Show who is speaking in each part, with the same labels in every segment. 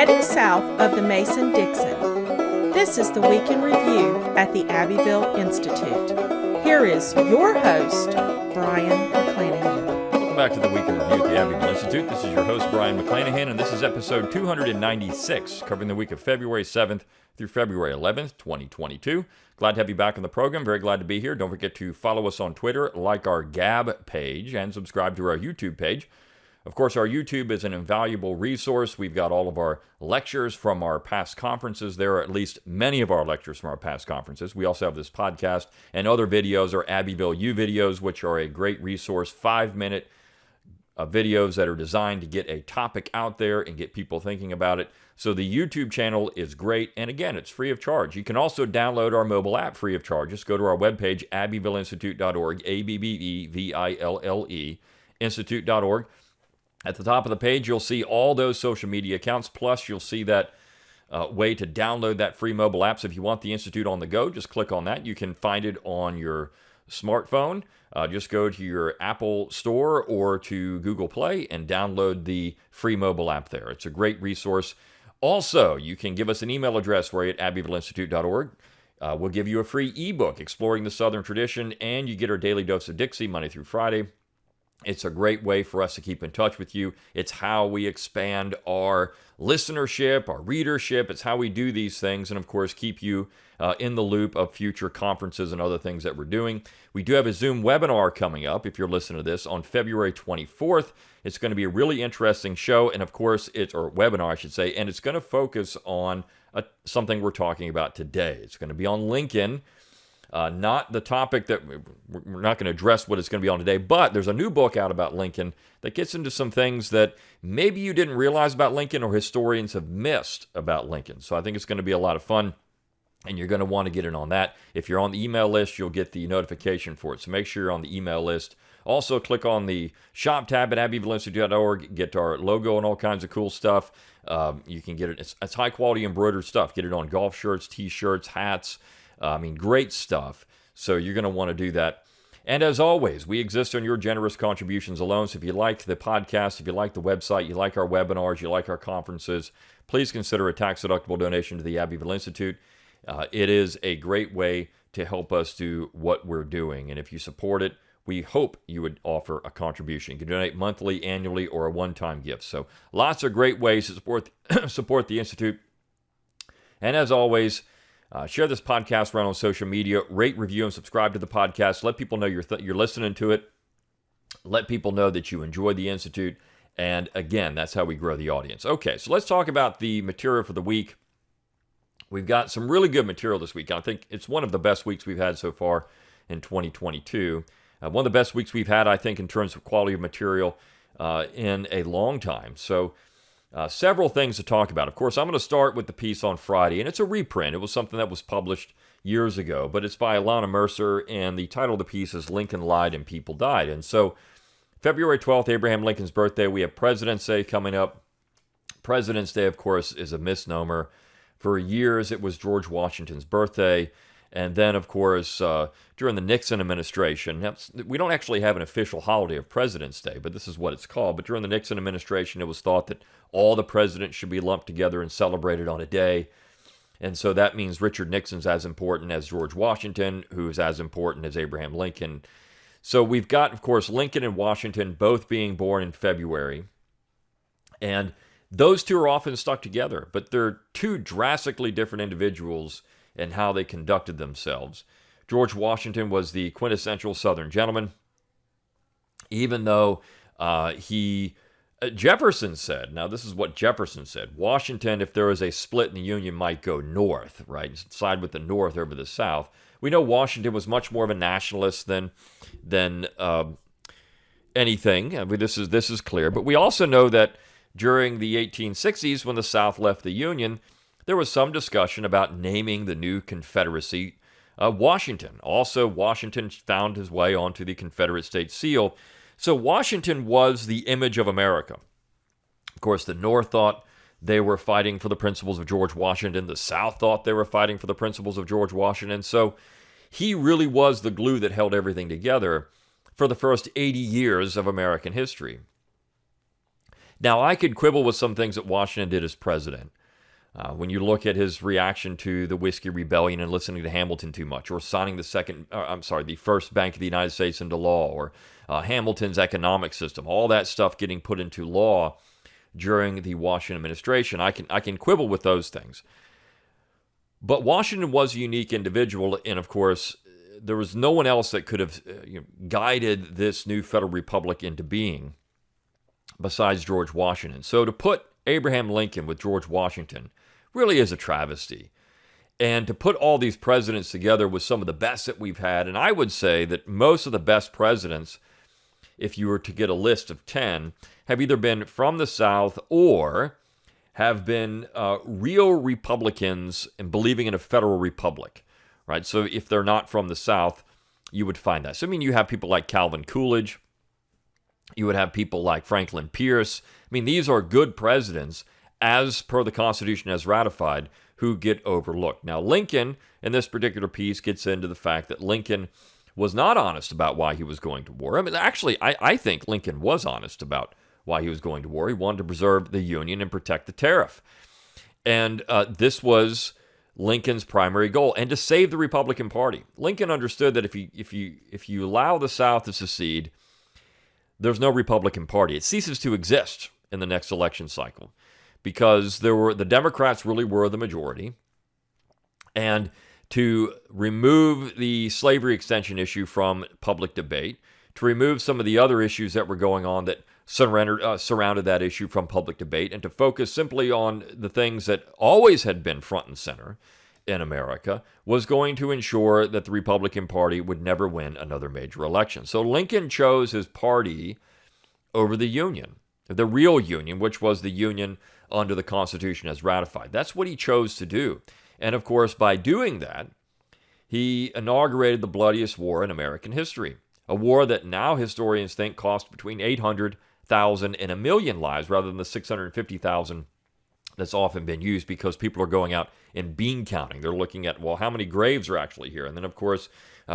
Speaker 1: heading south of the Mason-Dixon. This is the Week in Review at the Abbeville Institute. Here is your host, Brian McClanahan.
Speaker 2: Welcome back to the Week in Review at the Abbeville Institute. This is your host, Brian McClanahan, and this is episode 296, covering the week of February 7th through February 11th, 2022. Glad to have you back on the program. Very glad to be here. Don't forget to follow us on Twitter, like our Gab page, and subscribe to our YouTube page. Of course, our YouTube is an invaluable resource. We've got all of our lectures from our past conferences there, or at least many of our lectures from our past conferences. We also have this podcast and other videos, our Abbeville U videos, which are a great resource, 5-minute videos that are designed to get a topic out there and get people thinking about it. So the YouTube channel is great, and again, it's free of charge. You can also download our mobile app free of charge. Just go to our webpage, abbevilleinstitute.org, A-B-B-E-V-I-L-L-E, institute.org. At the top of the page, you'll see all those social media accounts, plus you'll see that way to download that free mobile app. So if you want the Institute on the go, just click on that. You can find it on your smartphone. Just go to your Apple Store or to Google Play and download the free mobile app there. It's a great resource. Also, you can give us an email address for you at abbevilleinstitute.org. We'll give you a free ebook, Exploring the Southern Tradition, and you get our Daily Dose of Dixie Monday through Friday. It's a great way for us to keep in touch with you. It's how we expand our listenership, our readership. It's how we do these things, and of course, keep you in the loop of future conferences and other things that we're doing. We do have a Zoom webinar coming up, if you're listening to this, on February 24th. It's going to be a really interesting show, and of course, or webinar, I should say, and it's going to focus on something we're talking about today. It's going to be on Lincoln. Not the topic that we're not going to address what it's going to be on today, but there's a new book out about Lincoln that gets into some things that maybe you didn't realize about Lincoln or historians have missed about Lincoln. So I think it's going to be a lot of fun, and you're going to want to get in on that. If you're on the email list, you'll get the notification for it. So make sure you're on the email list. Also, click on the shop tab at abbevilleinstitute.org, get our logo and all kinds of cool stuff. You can get it. It's high-quality embroidered stuff. Get it on golf shirts, T-shirts, hats. Great stuff. So you're going to want to do that. And as always, we exist on your generous contributions alone. So if you like the podcast, if you like the website, you like our webinars, you like our conferences, please consider a tax-deductible donation to the Abbeville Institute. It is a great way to help us do what we're doing. And if you support it, we hope you would offer a contribution. You can donate monthly, annually, or a one-time gift. So lots of great ways to support the Institute. And as always, share this podcast around on social media. Rate, review, and subscribe to the podcast. Let people know you're listening to it. Let people know that you enjoy the Institute. And again, that's how we grow the audience. Okay, so let's talk about the material for the week. We've got some really good material this week. I think it's one of the best weeks we've had so far in 2022. One of the best weeks we've had, I think, in terms of quality of material in a long time. So several things to talk about. Of course, I'm going to start with the piece on Friday, and it's a reprint. It was something that was published years ago, but it's by Alana Mercer, and the title of the piece is Lincoln Lied and People Died. And so February 12th, Abraham Lincoln's birthday, we have President's Day coming up. President's Day, of course, is a misnomer. For years, it was George Washington's birthday. And then, of course, during the Nixon administration, we don't actually have an official holiday of President's Day, but this is what it's called. But during the Nixon administration, it was thought that all the presidents should be lumped together and celebrated on a day. And so that means Richard Nixon's as important as George Washington, who's as important as Abraham Lincoln. So we've got, of course, Lincoln and Washington both being born in February. And those two are often stuck together, but they're two drastically different individuals and how they conducted themselves. George Washington was the quintessential Southern gentleman, even though Jefferson said, now this is what Jefferson said, Washington, if there was a split in the Union, might go north, right, side with the North over the South. We know Washington was much more of a nationalist than anything. This is clear, but we also know that during the 1860s, when the South left the Union, there was some discussion about naming the new Confederacy Washington. Also, Washington found his way onto the Confederate States seal. So Washington was the image of America. Of course, the North thought they were fighting for the principles of George Washington. The South thought they were fighting for the principles of George Washington. So he really was the glue that held everything together for the first 80 years of American history. Now, I could quibble with some things that Washington did as president. When you look at his reaction to the Whiskey Rebellion and listening to Hamilton too much, or signing the first Bank of the United States into law, or Hamilton's economic system, all that stuff getting put into law during the Washington administration, I can quibble with those things. But Washington was a unique individual, and of course, there was no one else that could have guided this new federal republic into being besides George Washington. So to put Abraham Lincoln with George Washington really is a travesty. And to put all these presidents together with some of the best that we've had, and I would say that most of the best presidents, if you were to get a list of 10, have either been from the South or have been real Republicans and believing in a federal republic, right? So if they're not from the South, you would find that. So, I mean, you have people like Calvin Coolidge. You would have people like Franklin Pierce. I mean, these are good presidents, as per the Constitution as ratified, who get overlooked. Now, Lincoln, in this particular piece, gets into the fact that Lincoln was not honest about why he was going to war. I mean, actually, I think Lincoln was honest about why he was going to war. He wanted to preserve the Union and protect the tariff. And this was Lincoln's primary goal, and to save the Republican Party. Lincoln understood that if you allow the South to secede, there's no Republican Party. It ceases to exist in the next election cycle, because the Democrats really were the majority. And to remove the slavery extension issue from public debate, to remove some of the other issues that were going on that surrounded that issue from public debate, and to focus simply on the things that always had been front and center in America, was going to ensure that the Republican Party would never win another major election. So Lincoln chose his party over the Union, the real Union, which was the Union under the Constitution as ratified. That's what he chose to do. And of course, by doing that, he inaugurated the bloodiest war in American history, a war that now historians think cost between 800,000 and 1 million lives, rather than the 650,000 that's often been used, because people are going out and bean counting. They're looking at, well, how many graves are actually here? And then, of course,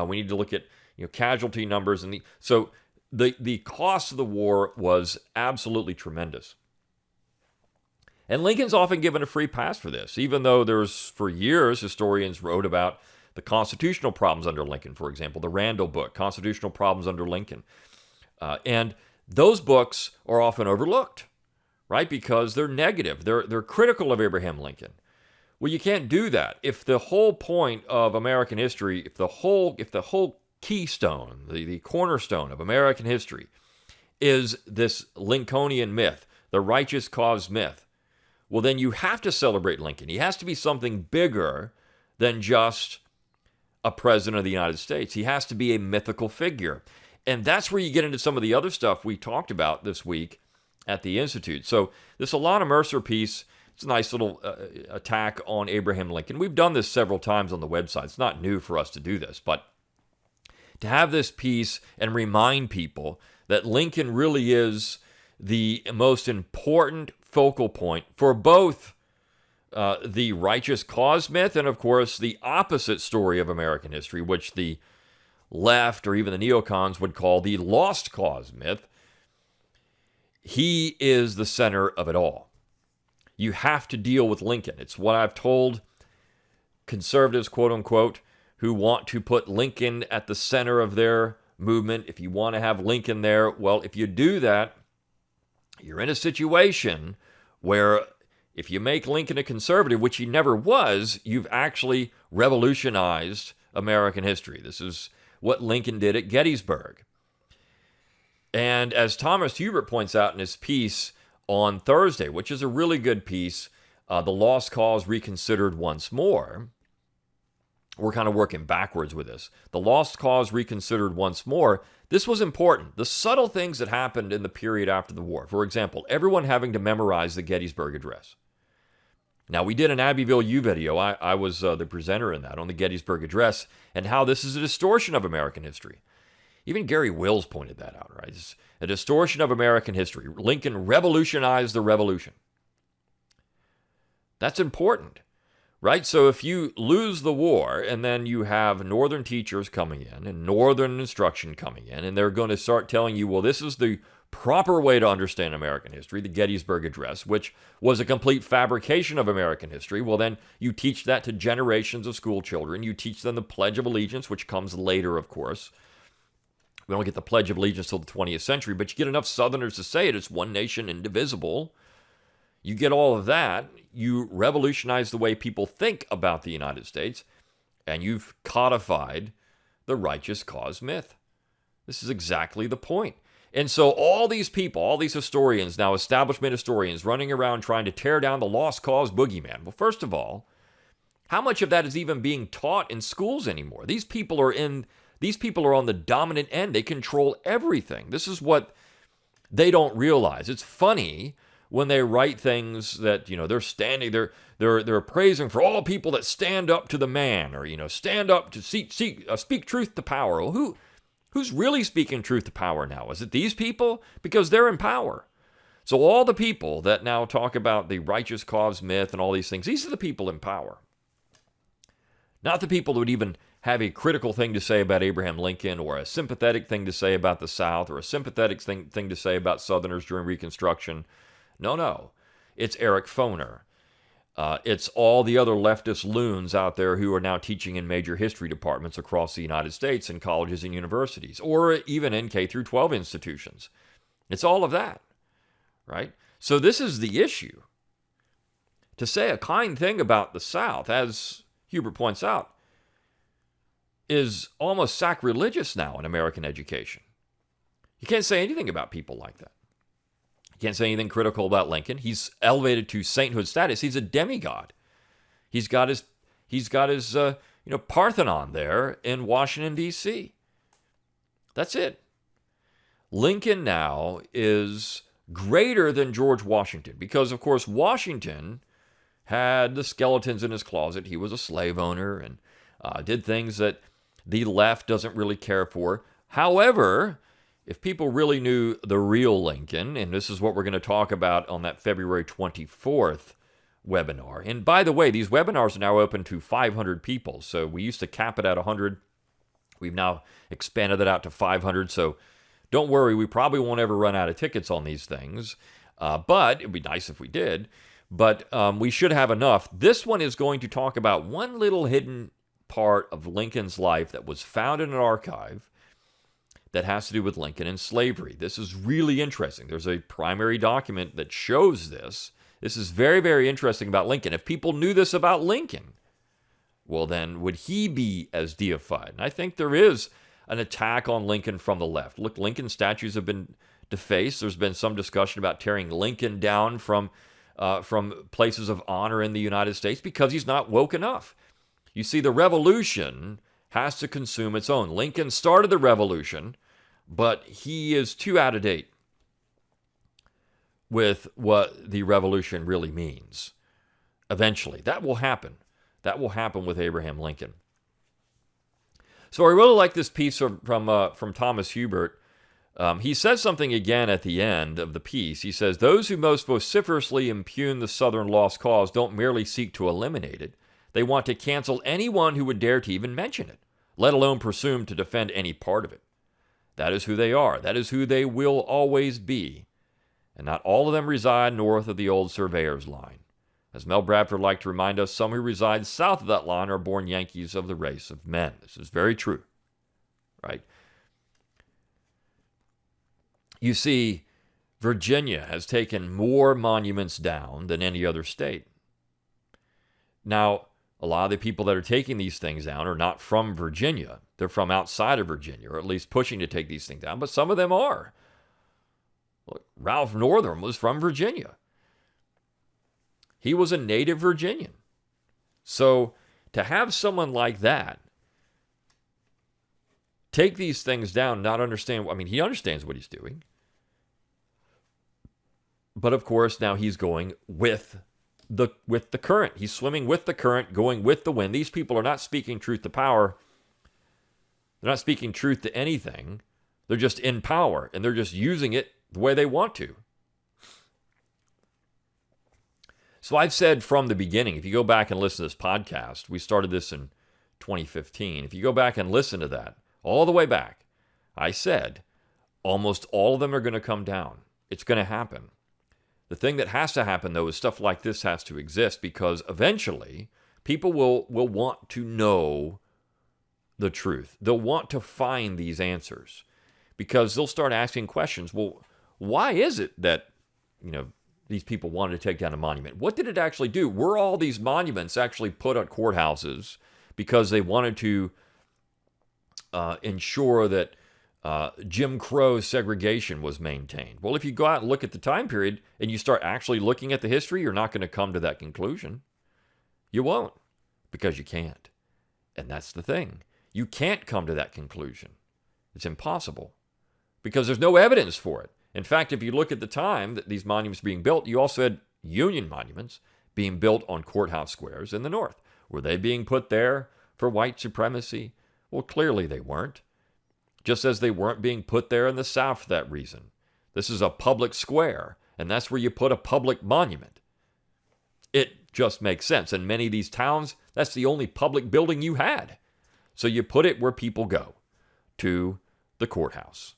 Speaker 2: we need to look at casualty numbers. So the cost of the war was absolutely tremendous. And Lincoln's often given a free pass for this, even though for years, historians wrote about the constitutional problems under Lincoln, for example, the Randall book, Constitutional Problems Under Lincoln. And those books are often overlooked, right? Because they're negative. They're critical of Abraham Lincoln. Well, you can't do that. If the whole point of American history, if the whole keystone, the cornerstone of American history is this Lincolnian myth, the righteous cause myth, well, then you have to celebrate Lincoln. He has to be something bigger than just a president of the United States. He has to be a mythical figure. And that's where you get into some of the other stuff we talked about this week at the Institute. So this Alana Mercer piece, it's a nice little attack on Abraham Lincoln. We've done this several times on the website. It's not new for us to do this, but to have this piece and remind people that Lincoln really is the most important focal point for both the righteous cause myth and, of course, the opposite story of American history, which the left or even the neocons would call the lost cause myth. He is the center of it all. You have to deal with Lincoln. It's what I've told conservatives, quote unquote, who want to put Lincoln at the center of their movement. If you want to have Lincoln there, well, if you do that, you're in a situation where if you make Lincoln a conservative, which he never was, you've actually revolutionized American history. This is what Lincoln did at Gettysburg. And as Thomas Hubert points out in his piece on Thursday, which is a really good piece, The Lost Cause Reconsidered Once More, we're kind of working backwards with this. The Lost Cause Reconsidered Once More, this was important. The subtle things that happened in the period after the war. For example, everyone having to memorize the Gettysburg Address. Now, we did an Abbeville U video. I was the presenter in that, on the Gettysburg Address, and how this is a distortion of American history. Even Gary Wills pointed that out, right? It's a distortion of American history. Lincoln revolutionized the revolution. That's important, right? So if you lose the war, and then you have Northern teachers coming in, and Northern instruction coming in, and they're going to start telling you, well, this is the proper way to understand American history, the Gettysburg Address, which was a complete fabrication of American history, well, then you teach that to generations of school children. You teach them the Pledge of Allegiance, which comes later, of course. We don't get the Pledge of Allegiance till the 20th century, but you get enough Southerners to say it. It's one nation, indivisible. You get all of that. You revolutionize the way people think about the United States, and you've codified the righteous cause myth. This is exactly the point. And so all these people, all these historians, now establishment historians, running around trying to tear down the lost cause boogeyman. Well, first of all, how much of that is even being taught in schools anymore? These people are on the dominant end. They control everything. This is what they don't realize. It's funny when they write things that, they're standing, they're praising for all people that stand up to the man, or, stand up to speak truth to power. Well, who's really speaking truth to power now? Is it these people? Because they're in power. So all the people that now talk about the righteous cause myth and all these things, these are the people in power. Not the people who would even have a critical thing to say about Abraham Lincoln, or a sympathetic thing to say about the South, or a sympathetic thing to say about Southerners during Reconstruction. No. It's Eric Foner. It's all the other leftist loons out there who are now teaching in major history departments across the United States in colleges and universities, or even in K through 12 institutions. It's all of that, right? So this is the issue. To say a kind thing about the South, as Hubert points out, is almost sacrilegious now in American education. You can't say anything about people like that. You can't say anything critical about Lincoln. He's elevated to sainthood status. He's a demigod. He's got his Parthenon there in Washington, D.C. That's it. Lincoln now is greater than George Washington because, of course, Washington had the skeletons in his closet. He was a slave owner and did things that the left doesn't really care for. However, if people really knew the real Lincoln, and this is what we're going to talk about on that February 24th webinar. And by the way, these webinars are now open to 500 people. So we used to cap it at 100. We've now expanded it out to 500. So don't worry, we probably won't ever run out of tickets on these things. But it'd be nice if we did. But we should have enough. This one is going to talk about one little hidden part of Lincoln's life that was found in an archive that has to do with Lincoln and slavery. This is really interesting. There's a primary document that shows this. This is very, very interesting about Lincoln. If people knew this about Lincoln, well then, would he be as deified? And I think there is an attack on Lincoln from the left. Look, Lincoln statues have been defaced. There's been some discussion about tearing Lincoln down from places of honor in the United States because he's not woke enough. You see, the revolution has to consume its own. Lincoln started the revolution, but he is too out of date with what the revolution really means. Eventually, that will happen. That will happen with Abraham Lincoln. So I really like this piece from Thomas Hubert. He says something again at the end of the piece. He says, "Those who most vociferously impugn the Southern lost cause don't merely seek to eliminate it. They want to cancel anyone who would dare to even mention it, let alone presume to defend any part of it. That is who they are. That is who they will always be. And not all of them reside north of the old surveyor's line. As Mel Bradford liked to remind us, some who reside south of that line are born Yankees of the race of men." This is very true, right? You see, Virginia has taken more monuments down than any other state. Now, a lot of the people that are taking these things down are not from Virginia. They're from outside of Virginia, or at least pushing to take these things down, but some of them are. Look, Ralph Northam was from Virginia. He was a native Virginian. So to have someone like that take these things down, not understand, I mean, he understands what he's doing. But of course, now he's going with the current. He's swimming with the current, going with the wind. These people are not speaking truth to power. They're not speaking truth to anything. They're just in power, and they're just using it the way they want to. So I've said from the beginning, if you go back and listen to this podcast, we started this in 2015. If you go back and listen to that, all the way back, I said, Almost all of them are going to come down. It's going to happen. The thing that has to happen, though, is stuff like this has to exist, because eventually people will want to know the truth. They'll want to find these answers, because they'll start asking questions. Well, why is it that, these people wanted to take down a monument? What did it actually do? Were all these monuments actually put on courthouses because they wanted to ensure that Jim Crow segregation was maintained? Well, if you go out and look at the time period and you start actually looking at the history, you're not going to come to that conclusion. You won't, because you can't. And that's the thing. You can't come to that conclusion. It's impossible, because there's no evidence for it. In fact, if you look at the time that these monuments were being built, you also had Union monuments being built on courthouse squares in the North. Were they being put there for white supremacy? Well, clearly they weren't. Just as they weren't being put there in the South for that reason. This is a public square, and that's where you put a public monument. It just makes sense. In many of these towns, that's the only public building you had. So you put it where people go, to the courthouse,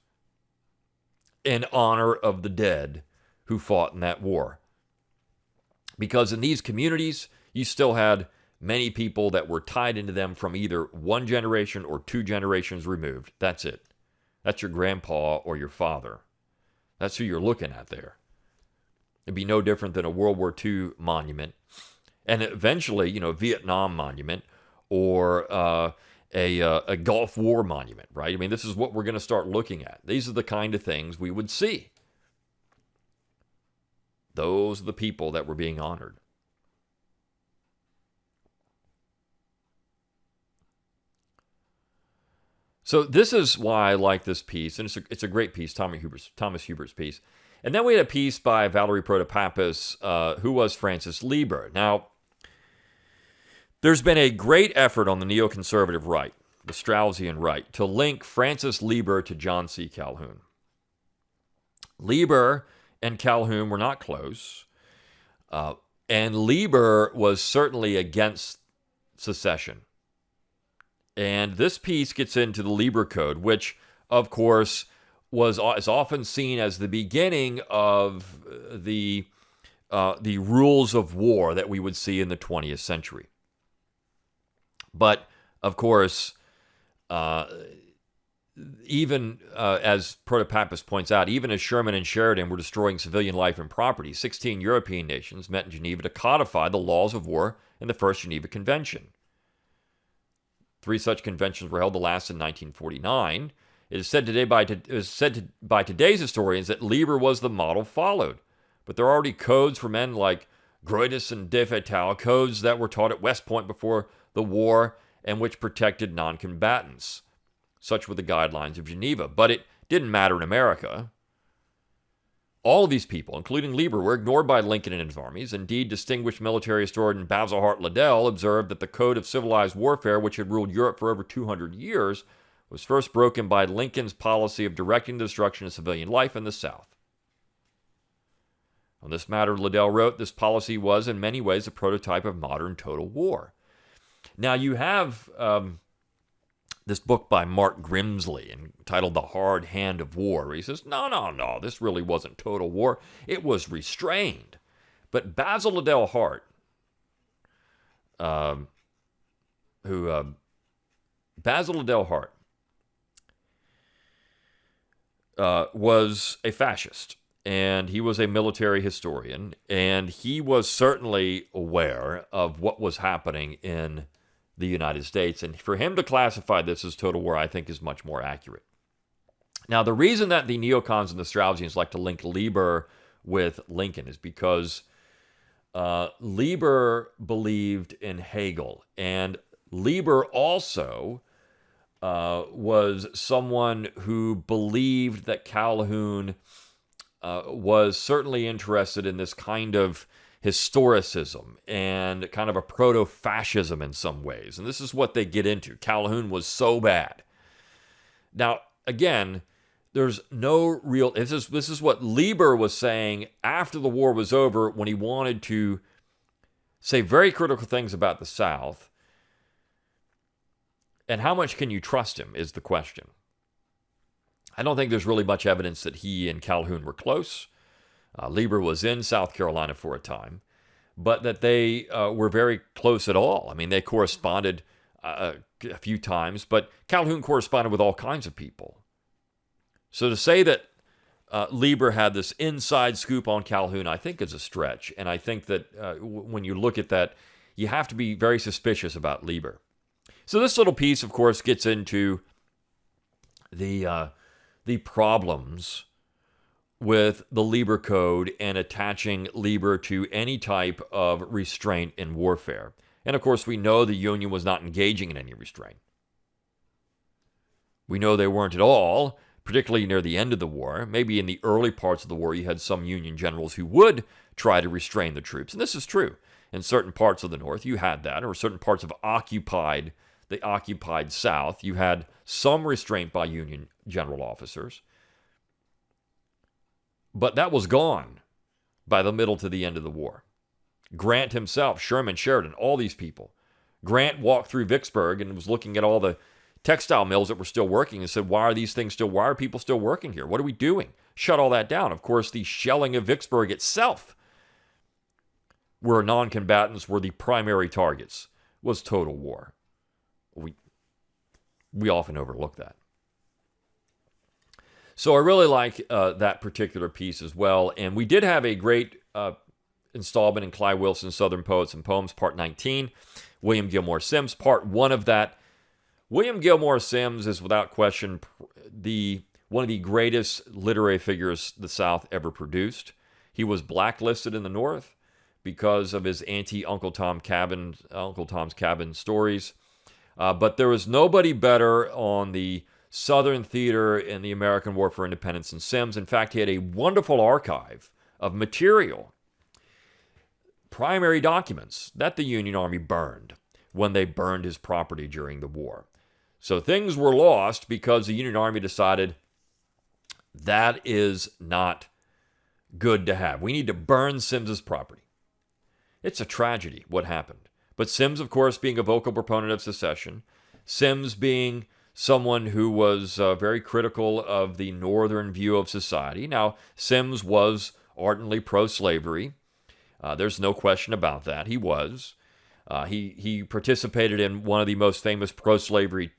Speaker 2: in honor of the dead who fought in that war. Because in these communities, you still had many people that were tied into them from either one generation or two generations removed. That's it. That's your grandpa or your father. That's who you're looking at there. It'd be no different than a World War II monument, and eventually, Vietnam monument, or a Gulf War monument, right? I mean, this is what we're going to start looking at. These are the kind of things we would see. Those are the people that were being honored. So this is why I like this piece, and it's a great piece, Thomas Hubert's piece. And then we had a piece by Valerie Protopappas, who was Francis Lieber. Now, there's been a great effort on the neoconservative right, the Straussian right, to link Francis Lieber to John C. Calhoun. Lieber and Calhoun were not close, and Lieber was certainly against secession. And this piece gets into the Lieber Code, which, of course, is often seen as the beginning of the rules of war that we would see in the 20th century. But, of course, even as Protopappas points out, even as Sherman and Sheridan were destroying civilian life and property, 16 European nations met in Geneva to codify the laws of war in the First Geneva Convention. 3 such conventions were held, the last in 1949. It is said by today's historians that Lieber was the model followed. But there are already codes for men like Grotius and De Fatale, codes that were taught at West Point before the war and which protected non-combatants. Such were the guidelines of Geneva. But it didn't matter in America. All of these people, including Lieber, were ignored by Lincoln and his armies. Indeed, distinguished military historian Basil Delhart Liddell observed that the code of civilized warfare, which had ruled Europe for over 200 years, was first broken by Lincoln's policy of directing the destruction of civilian life in the South. On this matter, Liddell wrote, this policy was in many ways a prototype of modern total war. Now, you have this book by Mark Grimsley entitled The Hard Hand of War, where he says, no, this really wasn't total war. It was restrained. But Basil Delhart, Basil Delhart was a fascist, and he was a military historian, and he was certainly aware of what was happening in the United States. And for him to classify this as total war, I think, is much more accurate. Now, the reason that the neocons and the Straussians like to link Lieber with Lincoln is because Lieber believed in Hegel, and Lieber also was someone who believed that Calhoun was certainly interested in this kind of historicism and kind of a proto-fascism in some ways. And this is what they get into. Calhoun was so bad. Now, again, there's no real... This is what Lieber was saying after the war was over, when he wanted to say very critical things about the South. And how much can you trust him is the question. I don't think there's really much evidence that he and Calhoun were close. Lieber was in South Carolina for a time, but that they were very close at all. I mean, they corresponded a few times, but Calhoun corresponded with all kinds of people. So to say that Lieber had this inside scoop on Calhoun, I think is a stretch. And I think that when you look at that, you have to be very suspicious about Lieber. So this little piece, of course, gets into the problems with the Lieber Code and attaching Lieber to any type of restraint in warfare. And of course, we know the Union was not engaging in any restraint. We know they weren't at all, particularly near the end of the war. Maybe in the early parts of the war, you had some Union generals who would try to restrain the troops. And this is true. In certain parts of the North, you had that, or certain parts of the occupied South, you had some restraint by Union general officers. But that was gone by the middle to the end of the war. Grant himself, Sherman, Sheridan, all these people. Grant walked through Vicksburg and was looking at all the textile mills that were still working and said, why are people still working here? What are we doing? Shut all that down. Of course, the shelling of Vicksburg itself, where non-combatants were the primary targets, was total war. We often overlook that. So I really like that particular piece as well. And we did have a great installment in Clive Wilson's Southern Poets and Poems, Part 19. William Gilmore Simms, Part 1 of that. William Gilmore Simms is without question one of the greatest literary figures the South ever produced. He was blacklisted in the North because of his anti-Uncle Tom's Cabin stories. But there was nobody better on the Southern theater in the American War for Independence than Simms. In fact, he had a wonderful archive of material, primary documents that the Union Army burned when they burned his property during the war. So things were lost because the Union Army decided that is not good to have. We need to burn Simms's property. It's a tragedy what happened. But Simms, of course, being a vocal proponent of secession, Simms being someone who was very critical of the Northern view of society. Now, Simms was ardently pro-slavery. There's no question about that. He was. He participated in one of the most famous pro-slavery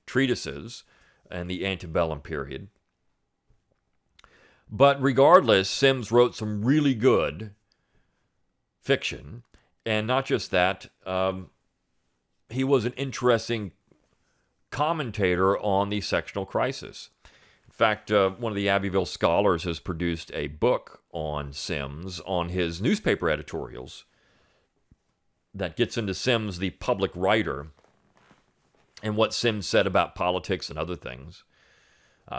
Speaker 2: treatises in the antebellum period. But regardless, Simms wrote some really good fiction. And not just that, he was an interesting commentator on the sectional crisis. In fact, one of the Abbeville scholars has produced a book on Simms, on his newspaper editorials, that gets into Simms, the public writer, and what Simms said about politics and other things.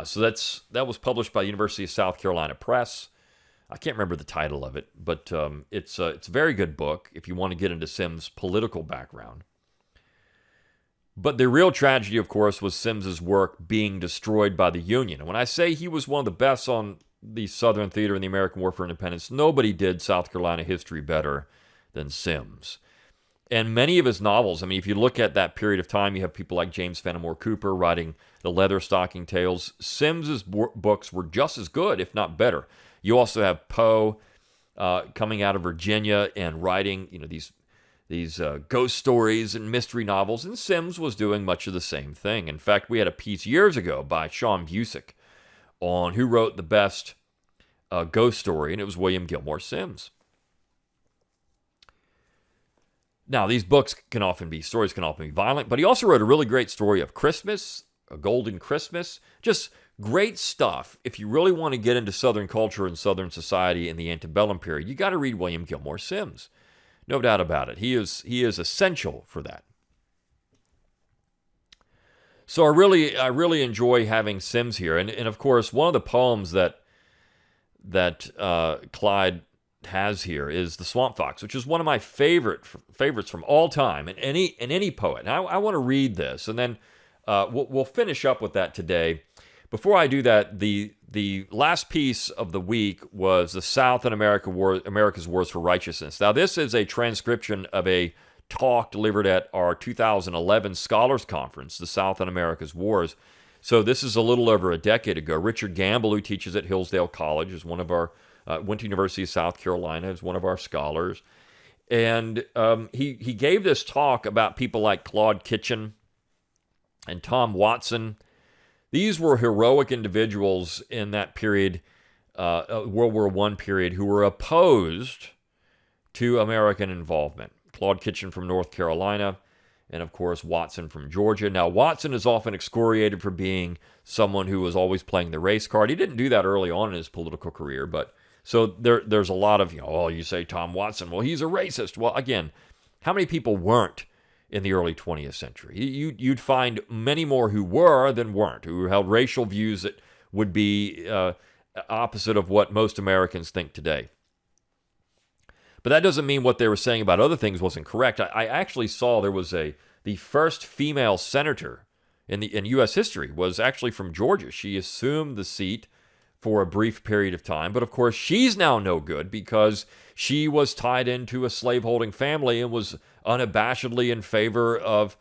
Speaker 2: So that was published by the University of South Carolina Press. I can't remember the title of it, but it's a very good book if you want to get into Simms' political background. But the real tragedy, of course, was Simms's work being destroyed by the Union. And when I say he was one of the best on the Southern theater in the American War for Independence, nobody did South Carolina history better than Simms. And many of his novels, I mean, if you look at that period of time, you have people like James Fenimore Cooper writing the Leatherstocking Tales. Simms's books were just as good, if not better. You also have Poe coming out of Virginia and writing, these ghost stories and mystery novels, and Simms was doing much of the same thing. In fact, we had a piece years ago by Sean Busick on who wrote the best ghost story, and it was William Gilmore Simms. Now, these stories can often be violent, but he also wrote a really great story of Christmas, A Golden Christmas, just great stuff. If you really want to get into Southern culture and Southern society in the antebellum period, you got to read William Gilmore Simms. No doubt about it. He is essential for that. So I really enjoy having Simms here, and of course one of the poems that Clyde has here is The Swamp Fox, which is one of my favorites from all time in any poet. And I want to read this, and then we'll finish up with that today. Before I do that, the last piece of the week was the South and America's Wars for Righteousness. Now, this is a transcription of a talk delivered at our 2011 Scholars Conference, the South and America's Wars. So this is a little over a decade ago. Richard Gamble, who teaches at Hillsdale College, is one of our, went to University of South Carolina, is one of our scholars. And he gave this talk about people like Claude Kitchen and Tom Watson. These were heroic individuals in that period, World War I period, who were opposed to American involvement. Claude Kitchen from North Carolina, and of course Watson from Georgia. Now, Watson is often excoriated for being someone who was always playing the race card. He didn't do that early on in his political career, but so there's a lot of, you say Tom Watson, well, he's a racist. Well, again, how many people weren't in the early 20th century? You'd find many more who were than weren't, who held racial views that would be opposite of what most Americans think today. But that doesn't mean what they were saying about other things wasn't correct. I actually saw there was the first female senator in U.S. history was actually from Georgia. She assumed the seat for a brief period of time, but of course she's now no good because she was tied into a slaveholding family and was unabashedly in favor of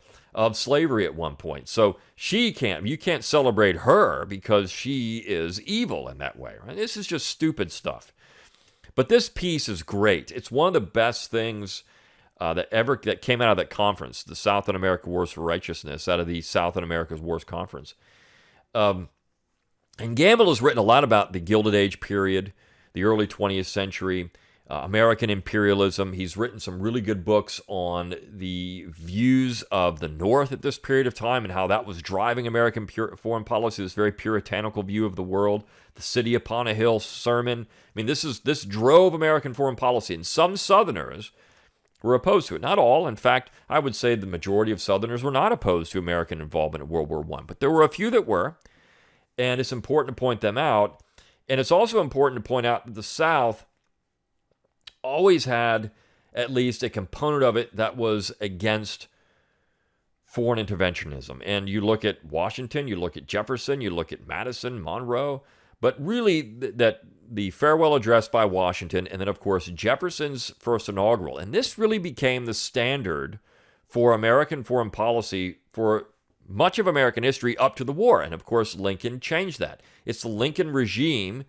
Speaker 2: slavery at one point. So you can't celebrate her because she is evil in that way. Right? This is just stupid stuff. But this piece is great. It's one of the best things that came out of that conference, the South in America Wars for Righteousness, out of the South in America's Wars Conference. And Gamble has written a lot about the Gilded Age period, the early 20th century, American imperialism. He's written some really good books on the views of the North at this period of time and how that was driving American foreign policy, this very puritanical view of the world. The City Upon a Hill sermon. I mean, this drove American foreign policy, and some Southerners were opposed to it. Not all. In fact, I would say the majority of Southerners were not opposed to American involvement in World War I, but there were a few that were, and it's important to point them out. And it's also important to point out that the South always had at least a component of it that was against foreign interventionism. And you look at Washington, you look at Jefferson, you look at Madison, Monroe, but really that the farewell address by Washington, and then of course Jefferson's first inaugural. And this really became the standard for American foreign policy for much of American history up to the war. And of course Lincoln changed that. It's the Lincoln regime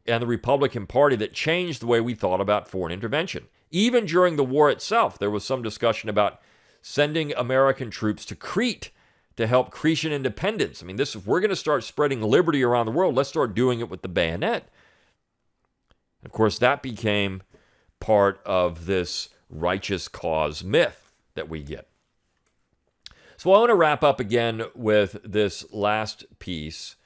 Speaker 2: and the Republican Party that changed the way we thought about foreign intervention. Even during the war itself, there was some discussion about sending American troops to Crete to help Cretan independence. I mean, if we're going to start spreading liberty around the world, let's start doing it with the bayonet. Of course, that became part of this righteous cause myth that we get. So I want to wrap up again with this last piece,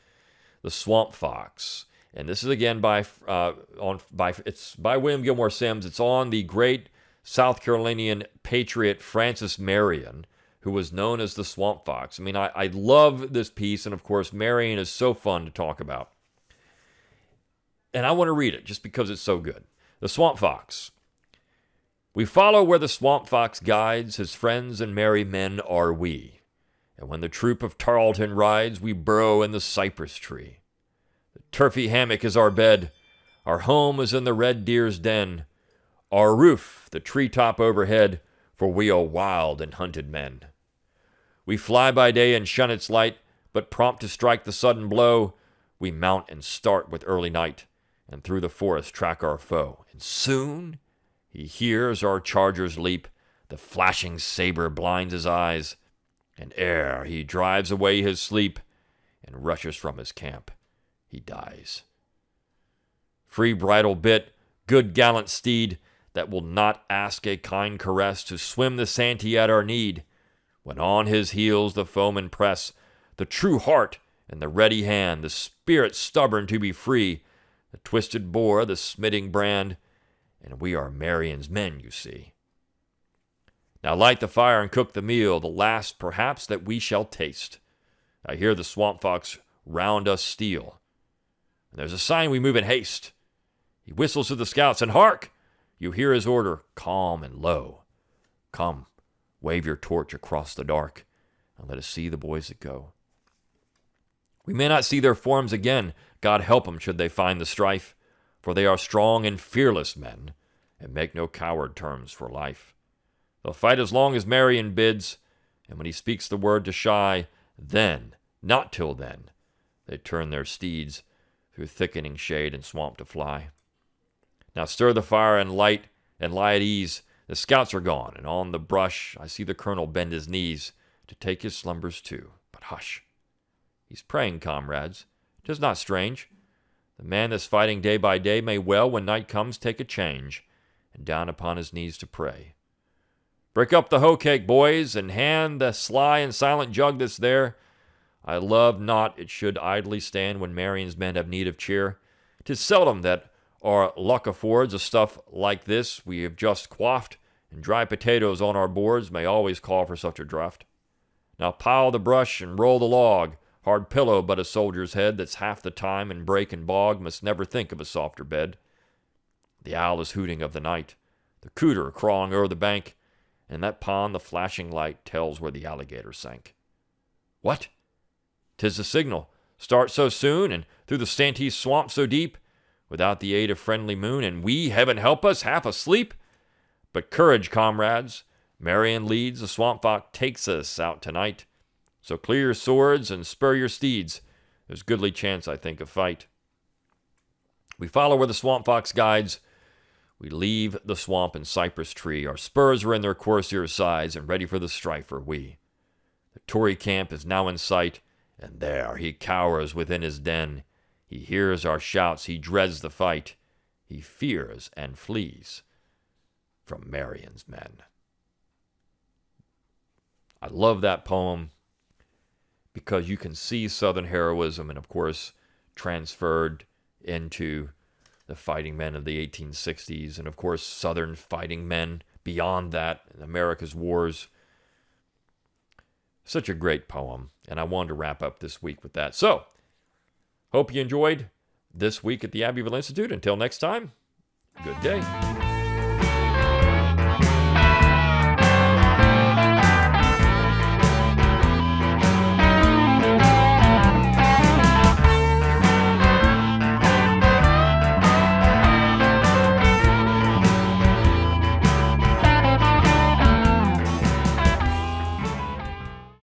Speaker 2: The Swamp Fox. And this is again it's by William Gilmore Simms. It's on the great South Carolinian patriot Francis Marion, who was known as the Swamp Fox. I mean, I love this piece, and of course, Marion is so fun to talk about. And I want to read it just because it's so good. The Swamp Fox. We follow where the Swamp Fox guides, his friends and merry men are we. And when the troop of Tarleton rides, we burrow in the cypress tree. The turfy hammock is our bed, our home is in the red deer's den, our roof the treetop overhead, for we are wild and hunted men. We fly by day and shun its light, but prompt to strike the sudden blow, we mount and start with early night, and through the forest track our foe. And soon he hears our chargers leap, the flashing saber blinds his eyes, and ere he drives away his sleep and rushes from his camp, he dies. Free bridle bit, good gallant steed, that will not ask a kind caress to swim the Santee at our need. When on his heels the foemen press, the true heart and the ready hand, the spirit stubborn to be free, the twisted boar, the smitting brand, and we are Marion's men, you see. Now light the fire and cook the meal, the last perhaps that we shall taste. I hear the swamp fox round us steal, and there's a sign we move in haste. He whistles to the scouts, and hark! You hear his order, calm and low. Come, wave your torch across the dark, and let us see the boys that go. We may not see their forms again, God help them should they find the strife, for they are strong and fearless men, and make no coward terms for life. They'll fight as long as Marion bids, and when he speaks the word to shy, then, not till then, They turn their steeds through thickening shade and swamp to fly. Now stir the fire and light and lie at ease. The scouts are gone, and on the brush I see the colonel bend his knees to take his slumbers too. But hush, he's praying, comrades. 'Tis not strange. The man that's fighting day by day may well, when night comes, take a change, and down upon his knees to pray. Break up the hoe cake, boys, and hand the sly and silent jug that's there. I love not it should idly stand when Marion's men have need of cheer. 'Tis seldom that our luck affords a stuff like this we have just quaffed, and dry potatoes on our boards may always call for such a draught. Now pile the brush and roll the log, hard pillow but a soldier's head that's half the time in brake and bog must never think of a softer bed. The owl is hooting of the night, the cooter crawling o'er the bank, and in that pond the flashing light tells where the alligator sank. What? 'Tis the signal. Start so soon, and through the Santee swamp so deep, without the aid of friendly moon, and we, heaven help us, half asleep? But courage, comrades. Marion leads, the swamp fox takes us out tonight. So clear your swords and spur your steeds. There's goodly chance, I think, of fight. We follow where the swamp fox guides. We leave the swamp and cypress tree. Our spurs are in their coursers' sides, and ready for the strife are we. The Tory camp is now in sight, and there he cowers within his den. He hears our shouts, he dreads the fight. He fears and flees from Marion's men. I love that poem because you can see Southern heroism and, of course, transferred into the fighting men of the 1860s and, of course, Southern fighting men beyond that in America's wars. Such a great poem, and I wanted to wrap up this week with that. So, hope you enjoyed this week at the Abbeville Institute. Until next time, good day.